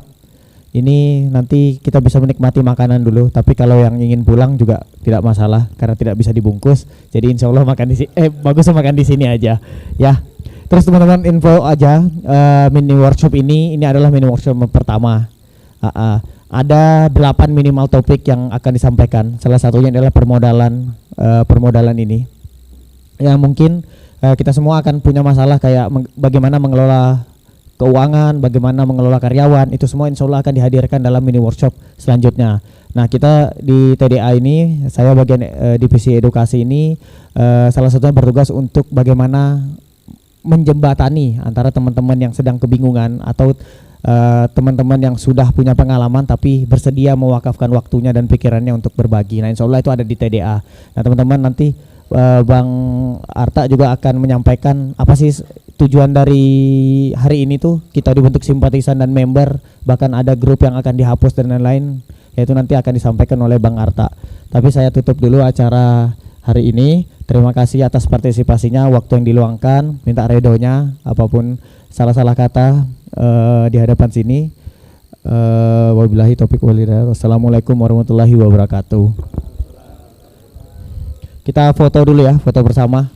Ini nanti kita bisa menikmati makanan dulu, tapi kalau yang ingin pulang juga tidak masalah karena tidak bisa dibungkus. Jadi insya Allah makan di sini, bagus makan di sini aja ya. Terus teman-teman info aja, mini workshop ini adalah mini workshop pertama. Ada 8 minimal topik yang akan disampaikan. Salah satunya adalah permodalan ini. Ya mungkin kita semua akan punya masalah kayak bagaimana mengelola keuangan, bagaimana mengelola karyawan, itu semua insya Allah akan dihadirkan dalam mini workshop selanjutnya. Nah, kita di TDA ini, saya bagian divisi edukasi ini salah satunya bertugas untuk bagaimana menjembatani antara teman-teman yang sedang kebingungan atau teman-teman yang sudah punya pengalaman tapi bersedia mewakafkan waktunya dan pikirannya untuk berbagi. Nah, insya Allah itu ada di TDA. Nah, teman-teman nanti Bang Arta juga akan menyampaikan apa sih tujuan dari hari ini tuh. Kita dibentuk simpatisan dan member, bahkan ada grup yang akan dihapus dan lain-lain, yaitu nanti akan disampaikan oleh Bang Arta. Tapi saya tutup dulu acara hari ini. Terima kasih atas partisipasinya, waktu yang diluangkan, minta redonya apapun salah-salah kata di hadapan sini. Wabillahi taufiq wal hidayah. Wassalamualaikum warahmatullahi wabarakatuh. Kita foto dulu ya, foto bersama.